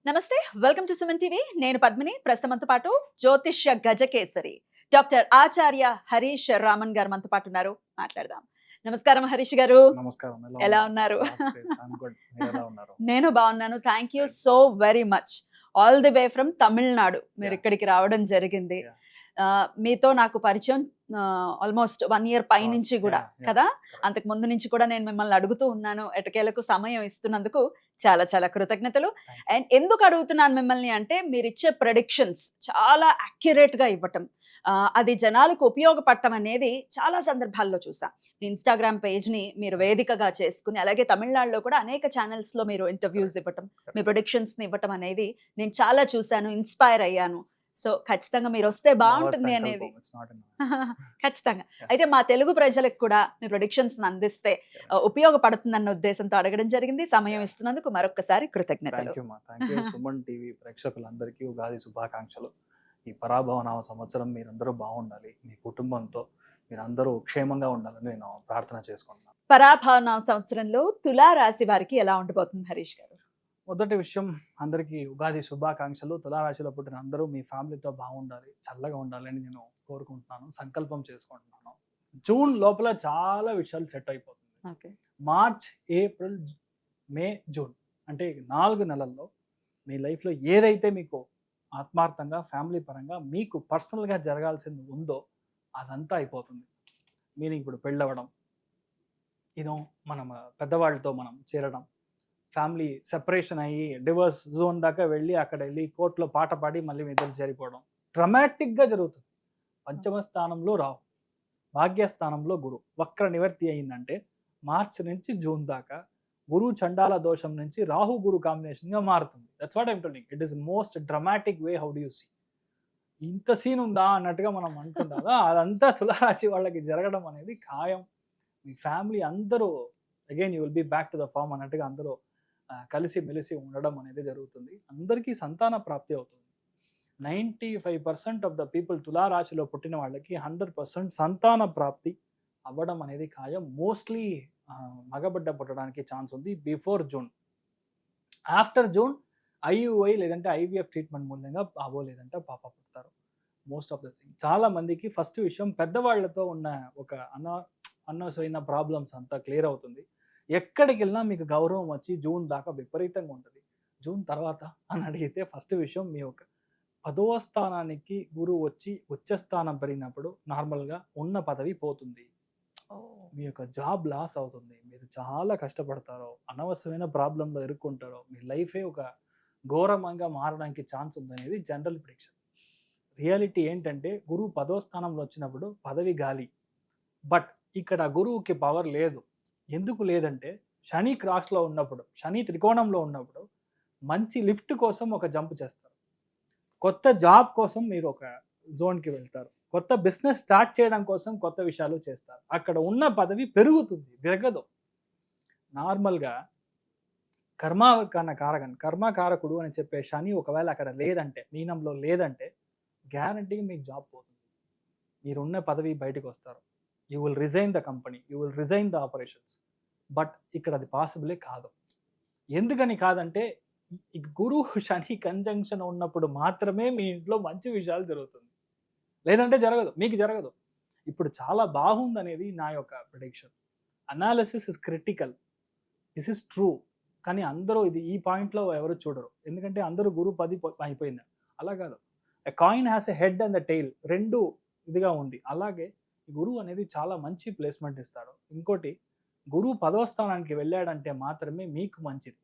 నమస్తే. Welcome to Suman TV. నేను పద్మిని. ప్రస్తుతం మనతో పాటు జ్యోతిష్య గజకేసరి డాక్టర్ ఆచార్య హరీష్ రామన్ గారు మనతో పాటు ఉన్నారు. మాట్లాడదాం. నమస్కారం హరీష్ గారు. నమస్కారం. ఎలా ఉన్నారు? ఉన్నారు? నేను బాగున్నాను. Thank you so very much. All the way from Tamil Nadu మీరు ఇక్కడికి రావడం జరిగింది. మీతో నాకు పరిచయం ఆల్మోస్ట్ 1 ఇయర్ పైనుంచి కూడా కదా. అంతకు ముందు నుంచి కూడా నేను మిమ్మల్ని అడుగుతూ ఉన్నాను. ఎటకేలకు సమయం ఇస్తున్నందుకు చాలా చాలా కృతజ్ఞతలు. అండ్ ఎందుకు అడుగుతున్నాను మిమ్మల్ని అంటే మీరు ఇచ్చే ప్రెడిక్షన్స్ చాలా అక్యురేట్ గా ఇవ్వటం, అది జనాలకు ఉపయోగపడటం అనేది చాలా సందర్భాల్లో చూసా. ఇన్స్టాగ్రామ్ పేజ్ ని మీరు వేదికగా చేసుకుని, అలాగే తమిళనాడులో కూడా అనేక ఛానల్స్ లో మీరు ఇంటర్వ్యూస్ ఇవ్వటం, మీ ప్రొడిక్షన్స్ ని ఇవ్వటం అనేది నేను చాలా చూశాను, ఇన్స్పైర్ అయ్యాను. సో ఖచ్చితంగా మీరు వస్తే బాగుంటుంది అనేది ఖచ్చితంగా. అయితే మా తెలుగు ప్రజలకు కూడా మీ ప్రొడిక్షన్స్ అందిస్తే ఉపయోగపడుతుందన్న ఉద్దేశంతో అడగడం జరిగింది. సమయం ఇస్తున్నందుకు మరొకసారి కృతజ్ఞతలు. సుమన్ టీవీ ప్రేక్షకులందరికీ ఉగాది శుభాకాంక్షలు. ఈ పరాభవనామ సంవత్సరం మీరందరూ బాగుండాలి, మీ కుటుంబంతో మీరందరూ క్షేమంగా ఉండాలని నేను ప్రార్థన చేసుకుంటున్నాను. పరాభవనామ సంవత్సరంలో తులా రాశి వారికి ఎలా ఉండబోతుంది హరీష్ గారు? మొదటి విషయం, అందరికీ ఉగాది శుభాకాంక్షలు. తులారాశిలో పుట్టిన అందరూ మీ ఫ్యామిలీతో బాగుండాలి, చల్లగా ఉండాలని నేను కోరుకుంటున్నాను, సంకల్పం చేసుకుంటున్నాను. జూన్ లోపల చాలా విషయాలు సెట్ అయిపోతుంది. మార్చ్, ఏప్రిల్, మే, జూన్ అంటే 4 నెలల్లో మీ లైఫ్లో ఏదైతే మీకు ఆత్మార్థంగా ఫ్యామిలీ పరంగా మీకు పర్సనల్గా జరగాల్సింది ఉందో అదంతా అయిపోతుంది. మీరు ఇప్పుడు పెళ్ళవడం, మనం పెద్దవాళ్ళతో మనం చేరడం, ఫ్యామిలీ సెపరేషన్ అయ్యి డివోర్స్ జోన్ దాకా వెళ్ళి అక్కడ వెళ్ళి కోర్టులో పాట పాడి మళ్ళీ మీ ఇద్దరు చేరిపోవడం డ్రమాటిక్గా జరుగుతుంది. పంచమ స్థానంలో రాహు, భాగ్యస్థానంలో గురు వక్ర నివర్తి అయిందంటే మార్చి నుంచి జూన్ దాకా గురు చండాల దోషం నుంచి రాహు గురు కాంబినేషన్గా మారుతుంది. That's what I'm telling. It is most dramatic way. How do you see? ఇంత సీన్ ఉందా అన్నట్టుగా మనం అనుకుంటాం. అదంతా తులారాశి వాళ్ళకి జరగడం అనేది ఖాయం. మీ ఫ్యామిలీ అందరూ again you will be back to the form అన్నట్టుగా అందరూ కలిసి మెలిసి ఉండడం అనేది జరుగుతుంది. అందరికీ సంతాన ప్రాప్తి అవుతుంది. 95% ఆఫ్ ద పీపుల్ తులారాశిలో పుట్టిన వాళ్ళకి 100% సంతాన ప్రాప్తి అవ్వడం అనేది ఖాయం. మోస్ట్లీ మగబిడ్డ పుట్టడానికి ఛాన్స్ ఉంది before June. After June IUI లేదంటే ఐవీఎఫ్ ట్రీట్మెంట్ మూలంగా బాబో లేదంటే పాప పుడతారు. మోస్ట్ ఆఫ్ ద థింగ్ చాలా మందికి ఫస్ట్ విషయం పెద్దవాళ్లతో ఉన్న ఒక అనవసరమైన ప్రాబ్లమ్స్ అంతా క్లియర్ అవుతుంది. ఎక్కడికి వెళ్ళినా మీకు గౌరవం వచ్చి జూన్ దాకా విపరీతంగా ఉంటుంది. జూన్ తర్వాత అని అడిగితే ఫస్ట్ విషయం, మీ యొక్క 10వ స్థానానికి గురువు వచ్చి ఉచ్చ స్థానం పెరిగినప్పుడు నార్మల్గా ఉన్న పదవి పోతుంది. మీ యొక్క జాబ్ లాస్ అవుతుంది. మీరు చాలా కష్టపడతారో, అనవసరమైన ప్రాబ్లంలో ఇరుక్కుంటారో, మీ లైఫే ఒక ఘోరంగా మారడానికి ఛాన్స్ ఉందనేది జనరల్ ప్రిడిక్షన్. రియాలిటీ ఏంటంటే గురువు 10వ స్థానంలో వచ్చినప్పుడు పదవి గాలి. బట్ ఇక్కడ గురువుకి పవర్ లేదు. ఎందుకు లేదంటే శని క్రాస్లో ఉన్నప్పుడు, శని త్రికోణంలో ఉన్నప్పుడు మంచి లిఫ్ట్ కోసం ఒక జంప్ చేస్తారు, కొత్త జాబ్ కోసం మీరు ఒక జోన్కి వెళ్తారు, కొత్త బిజినెస్ స్టార్ట్ చేయడం కోసం కొత్త విషయాలు చేస్తారు. అక్కడ ఉన్న పదవి పెరుగుతుంది, తిరగదు. నార్మల్గా కర్మకారకుడు అని చెప్పే శని ఒకవేళ అక్కడ లేదంటే, మీనంలో లేదంటే గ్యారంటీగా మీకు జాబ్ పోతుంది. మీరున్న పదవి బయటకు వస్తారు. You will resign the company, you will resign the operations. But ఇక్కడ అది పాసిబులే కాదు. ఎందుకని కాదంటే గురువు శని కంజంక్షన్ ఉన్నప్పుడు మాత్రమే మీ ఇంట్లో మంచి విషయాలు జరుగుతుంది, లేదంటే జరగదు, మీకు జరగదు. ఇప్పుడు చాలా బాగుందనేది నా యొక్క prediction. Analysis is critical, this is true. కానీ అందరూ ఇది ఈ పాయింట్లో ఎవరు చూడరు, ఎందుకంటే అందరూ గురువు 10 అయిపోయింది. అలా కాదు. ఎ coin has a head and the tail, రెండు ఇదిగా ఉంది. అలాగే గురువు అనేది చాలా మంచి ప్లేస్మెంట్ ఇస్తాడు. ఇంకోటి, గురువు 10వ స్థానానికి వెళ్ళాడంటే మాత్రమే మీకు మంచిది.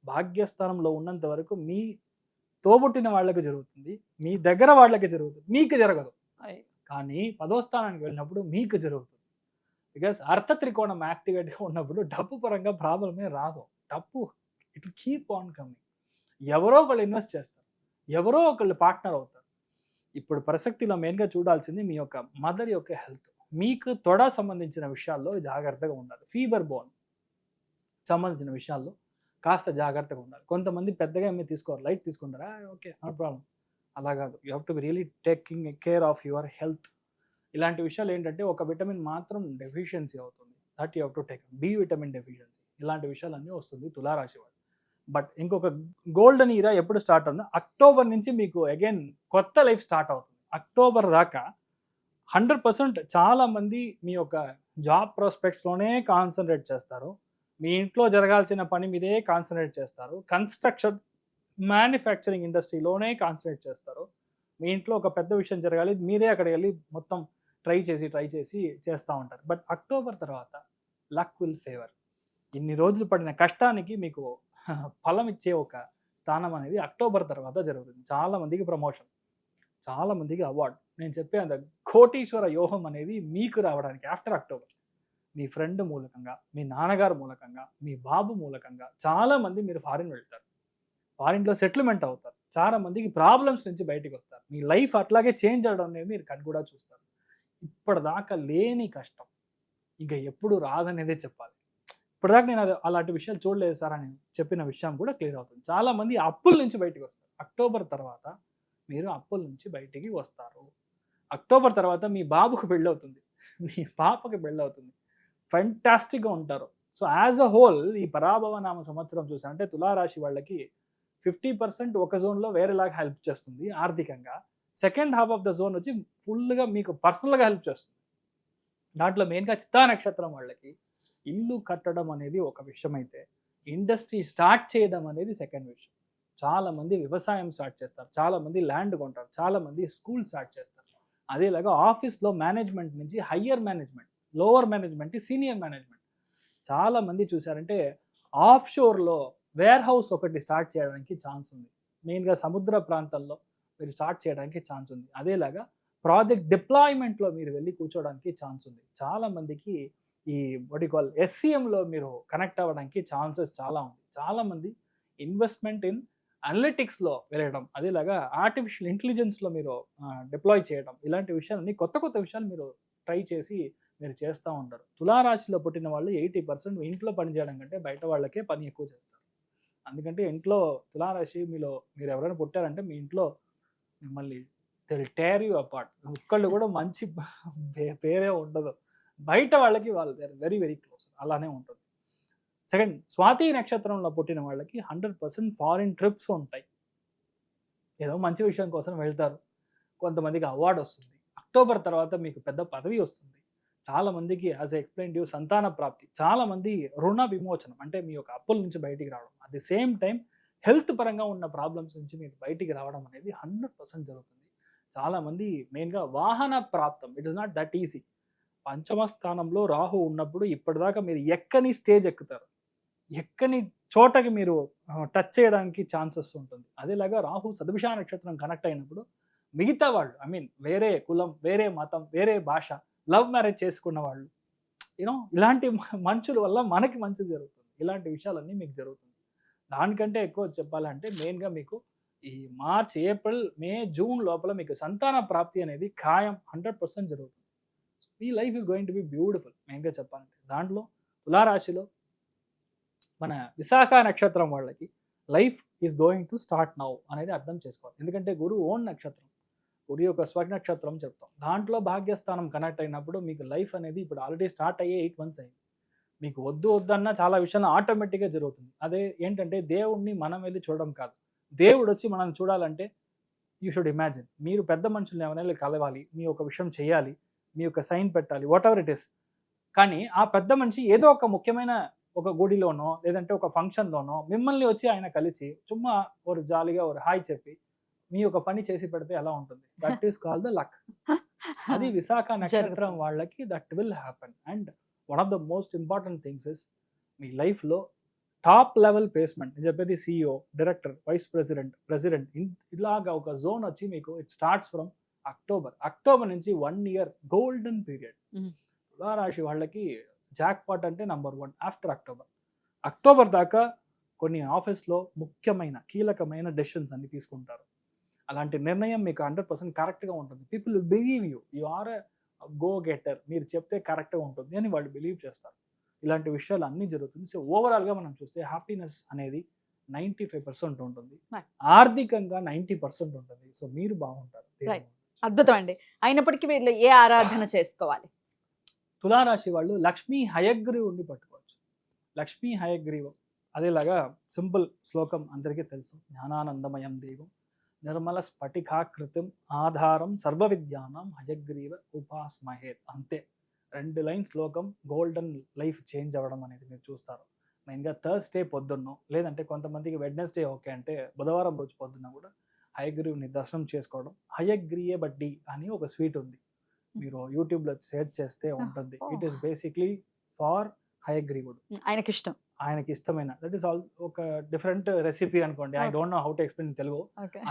భాగ్యస్థానంలో ఉన్నంత వరకు మీ తోబుట్టిన వాళ్ళకి జరుగుతుంది, మీ దగ్గర వాళ్ళకి జరుగుతుంది, మీకు జరగదు. కానీ 10వ స్థానానికి వెళ్ళినప్పుడు మీకు జరుగుతుంది. బికాస్ అర్థ త్రికోణం యాక్టివేట్గా ఉన్నప్పుడు డబ్బు పరంగా ప్రాబ్లమే రాదు. డబ్బు ఇట్ కీప్ ఆన్ కమింగ్. ఎవరో ఒకళ్ళు ఇన్వెస్ట్ చేస్తారు, ఎవరో ఒకళ్ళు పార్ట్నర్ అవుతారు. ఇప్పుడు ప్రసక్తిలో మెయిన్గా చూడాల్సింది మీ యొక్క మదర్ యొక్క హెల్త్. మీకు తొడ సంబంధించిన విషయాల్లో జాగ్రత్తగా ఉండాలి. ఫీవర్ బోన్ సంబంధించిన విషయాల్లో కాస్త జాగ్రత్తగా ఉండాలి. కొంతమంది పెద్దగా ఏమీ తీసుకోరు, లైట్ తీసుకుంటారా, ఓకే నో ప్రాబ్లం. అలా కాదు. You have to be really taking care of your health. ఇలాంటి విషయాలు ఏంటంటే ఒక విటమిన్ మాత్రం డెఫిషియన్సీ అవుతుంది, that you have to take. B vitamin deficiency, ఇలాంటి విషయాలన్నీ వస్తుంది తులారాశి వాళ్ళు. బట్ ఇంకొక గోల్డెన్ ఈరా ఎప్పుడు స్టార్ట్ అవుతుందో అక్టోబర్ నుంచి మీకు అగైన్ కొత్త లైఫ్ స్టార్ట్ అవుతుంది. అక్టోబర్ దాకా 100% చాలామంది మీ యొక్క జాబ్ ప్రాస్పెక్ట్స్లోనే కాన్సన్ట్రేట్ చేస్తారు. మీ ఇంట్లో జరగాల్సిన పని మీదే కాన్సన్ట్రేట్ చేస్తారు. కన్స్ట్రక్షన్ మ్యానుఫ్యాక్చరింగ్ ఇండస్ట్రీలోనే కాన్సన్ట్రేట్ చేస్తారు. మీ ఇంట్లో ఒక పెద్ద విషయం జరగాలి, మీరే అక్కడికి వెళ్ళి మొత్తం ట్రై చేసి చేస్తూ ఉంటారు. బట్ అక్టోబర్ తర్వాత లక్ విల్ ఫేవర్. ఇన్ని రోజులు పడిన కష్టానికి మీకు ఫలం ఇచ్చే ఒక స్థానం అనేది అక్టోబర్ తర్వాత జరుగుతుంది. చాలామందికి ప్రమోషన్, చాలామందికి అవార్డు. నేను చెప్పే అంత కోటీశ్వర యోగం అనేది మీకు రావడానికి ఆఫ్టర్ అక్టోబర్ మీ ఫ్రెండ్ మూలకంగా, మీ నాన్నగారు మూలకంగా, మీ బాబు మూలకంగా చాలామంది మీరు ఫారిన్ వెళ్తారు. ఫారిన్లో సెటిల్మెంట్ అవుతారు. చాలా మందికి ప్రాబ్లమ్స్ నుంచి బయటికి వస్తారు. మీ లైఫ్ అట్లాగే చేంజ్ అవ్వడం అనేది మీరు కను కూడా చూస్తారు. ఇప్పటిదాకా లేని కష్టం ఇంకా ఎప్పుడు రాదనేదే చెప్పాలి. ఇప్పటిదాకా నేను అలాంటి విషయాలు చూడలేదు సార్ అని చెప్పిన విషయం కూడా క్లియర్ అవుతుంది. చాలామంది అప్పుల నుంచి బయటికి వస్తారు. అక్టోబర్ తర్వాత మీరు అప్పుల నుంచి బయటికి వస్తారు. అక్టోబర్ తర్వాత మీ బాబుకు పెళ్ళవుతుంది, మీ పాపకి పెళ్ళవుతుంది, ఫెంటాస్టిక్గా ఉంటారు. సో యాజ్ అ హోల్ ఈ పరాభవ నామ సంవత్సరం చూసా అంటే తులారాశి వాళ్ళకి 50% ఒక జోన్లో వేరేలాగా హెల్ప్ చేస్తుంది ఆర్థికంగా. Second half of the zone వచ్చి ఫుల్గా మీకు పర్సనల్గా హెల్ప్ చేస్తుంది. దాంట్లో మెయిన్గా చిత్తా నక్షత్రం వాళ్ళకి ఇల్లు కట్టడం అనేది ఒక విషయం అయితే, ఇండస్ట్రీ స్టార్ట్ చేయడం అనేది సెకండ్ విషయం. చాలామంది వ్యవసాయం స్టార్ట్ చేస్తారు, చాలామంది ల్యాండ్ కొంటారు, చాలామంది స్కూల్ స్టార్ట్ చేస్తారు. అదేలాగా ఆఫీస్లో మేనేజ్మెంట్ నుంచి higher management, lower management, senior management. చాలామంది చూసారంటే ఆఫ్ షోర్లో వేర్ హౌస్ ఒకటి స్టార్ట్ చేయడానికి ఛాన్స్ ఉంది. మెయిన్గా సముద్ర ప్రాంతాల్లో మీరు స్టార్ట్ చేయడానికి ఛాన్స్ ఉంది. అదేలాగా ప్రాజెక్ట్ డిప్లాయ్మెంట్లో మీరు వెళ్ళి కూర్చోవడానికి ఛాన్స్ ఉంది. చాలామందికి ఈ కాల్ ఎస్సీఎంలో మీరు కనెక్ట్ అవ్వడానికి ఛాన్సెస్ చాలా ఉంది. చాలామంది ఇన్వెస్ట్మెంట్ ఇన్ అనలిటిక్స్లో వెళ్ళడం, అదేలాగా ఆర్టిఫిషియల్ ఇంటెలిజెన్స్లో మీరు డిప్లాయ్ చేయడం, ఇలాంటి విషయాలన్నీ కొత్త కొత్త విషయాలు మీరు ట్రై చేసి మీరు చేస్తూ ఉంటారు. తులారాశిలో పుట్టిన వాళ్ళు 80% ఇంట్లో పని చేయడం కంటే బయట వాళ్ళకే పని ఎక్కువ చేస్తారు. అందుకంటే ఇంట్లో తులారాశి మీరు ఎవరైనా పుట్టారంటే మీ ఇంట్లో మిమ్మల్ని టేర్ యూ అపార్ట్. ఒక్కళ్ళు కూడా మంచి పేరే ఉండదు. బయట వాళ్ళకి వాళ్ళు వెరీ వెరీ క్లోజ్, అలానే ఉంటుంది. సెకండ్, స్వాతి నక్షత్రంలో పుట్టిన వాళ్ళకి 100% ఫారిన్ ట్రిప్స్ ఉంటాయి. ఏదో మంచి విషయం కోసం వెళ్తారు. కొంతమందికి అవార్డు వస్తుంది. అక్టోబర్ తర్వాత మీకు పెద్ద పదవి వస్తుంది. చాలామందికి యాజ్ ఎక్స్ప్లెయిన్ టు సంతాన ప్రాప్తి, చాలామంది రుణ విమోచనం అంటే మీ యొక్క అప్పుల నుంచి బయటికి రావడం, at the same time health పరంగా ఉన్న ప్రాబ్లమ్స్ నుంచి మీరు బయటికి రావడం అనేది 100% జరుగుతుంది. చాలామంది మెయిన్గా వాహన ప్రాప్తం, it is not that easy. పంచమ స్థానంలో రాహు ఉన్నప్పుడు ఇప్పటిదాకా మీరు ఎక్కని స్టేజ్ ఎక్కుతారు, ఎక్కని చోటకి మీరు టచ్ చేయడానికి ఛాన్సెస్ ఉంటుంది. అదేలాగా రాహు సదభిష నక్షత్రం కనెక్ట్ అయినప్పుడు మిగతా వాళ్ళు వేరే కులం, వేరే మతం, వేరే భాష, లవ్ మ్యారేజ్ చేసుకున్న వాళ్ళు, ఇలాంటి మనుషుల వల్ల మనకి మంచి జరుగుతుంది. ఇలాంటి విషయాలన్నీ మీకు జరుగుతుంది. దానికంటే ఎక్కువ చెప్పాలంటే మెయిన్గా మీకు ఈ మార్చ్, ఏప్రిల్, మే, జూన్ లోపల మీకు సంతాన ప్రాప్తి అనేది ఖాయం, 100% జరుగుతుంది. ఈ life is going to be beautiful. మెయిన్గా చెప్పాలంటే దాంట్లో తులారాశిలో మన విశాఖ నక్షత్రం వాళ్ళకి life is going to start now అనేది అర్థం చేసుకోవాలి. ఎందుకంటే గురు ఓన్ నక్షత్రం, గురు యొక్క స్వనక్షత్రం చెప్తాం. దాంట్లో భాగ్యస్థానం కనెక్ట్ అయినప్పుడు మీకు లైఫ్ అనేది ఇప్పుడు ఆల్రెడీ స్టార్ట్ అయ్యే 8 months అయింది. మీకు వద్దన్నా చాలా విషయాలు ఆటోమేటిక్గా జరుగుతుంది. అదే ఏంటంటే దేవుణ్ణి మనం వెళ్ళి చూడడం కాదు, దేవుడు వచ్చి మనం చూడాలంటే యూ షుడ్ ఇమాజిన్ మీరు పెద్ద మనుషుల్ని ఎవరైనా కలవాలి, మీ ఒక విషయం చేయాలి, మీ యొక్క సైన్ పెట్టాలి, వాట్ ఎవర్ ఇట్ ఇస్. కానీ ఆ పెద్ద మనిషి ఏదో ఒక ముఖ్యమైన ఒక గుడిలోనో లేదంటే ఒక ఫంక్షన్లోనో మిమ్మల్ని వచ్చి ఆయన కలిసి చుమ్మా ఒక జాలీగా ఒక హాయ్ చెప్పి మీ యొక్క పని చేసి పెడితే ఎలా ఉంటుంది? That is called the luck. అది విశాఖ నక్షత్రం వాళ్ళకి that will happen. And one of the most important things is మీ లైఫ్లో టాప్ లెవెల్ ప్లేస్మెంట్. నేను చెప్పేది CEO, డైరెక్టర్, వైస్ ప్రెసిడెంట్ ఇలాగా ఒక జోన్ వచ్చి మీకు ఇట్ స్టార్ట్స్ ఫ్రమ్ అక్టోబర్ నుంచి 1 year గోల్డెన్ పీరియడ్. తులారాశి వాళ్ళకి జాక్పాట్ అంటే నెంబర్ 1 ఆఫ్టర్ అక్టోబర్ దాకా కొన్ని ఆఫీస్లో ముఖ్యమైన కీలకమైన డెసిషన్స్ అన్ని తీసుకుంటారు. అలాంటి నిర్ణయం మీకు 100% కరెక్ట్గా ఉంటుంది. People will believe you are a go getter, మీరు చెప్తే కరెక్ట్గా ఉంటుంది అని వాళ్ళు బిలీవ్ చేస్తారు. ఇలాంటి విషయాలు అన్నీ జరుగుతుంది. సో ఓవరాల్గా మనం చూస్తే హ్యాపీనెస్ అనేది 95% ఉంటుంది, ఆర్థికంగా 90% ఉంటుంది. సో మీరు బాగుంటారు. అద్భుతం అండి. అయినప్పటికీ వీళ్ళు ఏ ఆరాధన చేసుకోవాలి? తులారాశి వాళ్ళు లక్ష్మీ హయగ్రీవుడిని పట్టుకోవచ్చు. లక్ష్మీ హయగ్రీవం అదేలాగా సింపుల్ శ్లోకం అందరికీ తెలుసు, జ్ఞానానందమయం దేవం నిర్మల స్ఫటికాకృతిం ఆధారం సర్వ విద్యానం హయగ్రీవ ఉపాస్మహేత్. అంతే, 2 లైన్ శ్లోకం గోల్డెన్ లైఫ్ చేంజ్ అవ్వడం అనేది మీరు చూస్తారు. మెయిన్గా థర్స్డే పొద్దున్న, లేదంటే కొంతమందికి వెడ్నెస్డే ఓకే అంటే బుధవారం రోజు పొద్దున్న కూడా హయగ్రీవుని దర్శనం చేసుకోవడం. హయగ్రీయ బడ్డీ అని ఒక స్వీట్ ఉంది, మీరు యూట్యూబ్లో సెర్చ్ చేస్తే ఉంటుంది. ఇట్ ఈస్ బేసిక్లీ ఫార్ హయగ్రీవుడు, ఆయనకి ఇష్టం. ఆయనకి ఇష్టమైన, దట్ ఈస్ ఆల్ ఒక డిఫరెంట్ రెసిపీ అనుకోండి. I don't know how to explain in Telugu.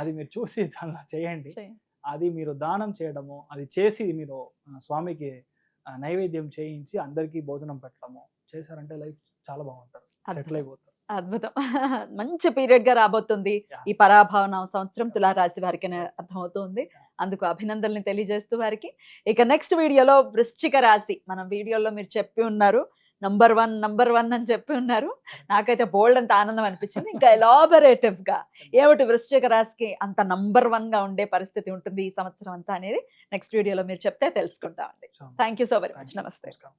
అది మీరు చూసి దానిలో చేయండి. అది మీరు దానం చేయడము, అది చేసి మీరు స్వామికి నైవేద్యం చేయించి అందరికీ భోజనం పెట్టడము చేశారంటే లైఫ్ చాలా బాగుంటుంది, సెటిల్ అయిపోతారు. అద్భుతం. మంచి పీరియడ్ గా రాబోతుంది Yeah. ఈ పరాభావన సంవత్సరం తులారాశి వారికి అని అర్థమవుతుంది. అందుకు అభినందనలు తెలియజేస్తూ వారికి ఇక నెక్స్ట్ వీడియోలో వృశ్చిక రాశి, మనం వీడియోలో మీరు చెప్పి ఉన్నారు నంబర్ వన్ అని చెప్పి ఉన్నారు. నాకైతే బోల్డ్ అంత ఆనందం అనిపించింది. ఇంకా ఎలాబరేటివ్ గా ఏమిటి వృశ్చిక రాశికి అంత నంబర్ 1 గా ఉండే పరిస్థితి ఉంటుంది ఈ సంవత్సరం అంతా అనేది నెక్స్ట్ వీడియోలో మీరు చెప్తే తెలుసుకుంటామండి. Thank you so very much. నమస్తే. నమస్కారం.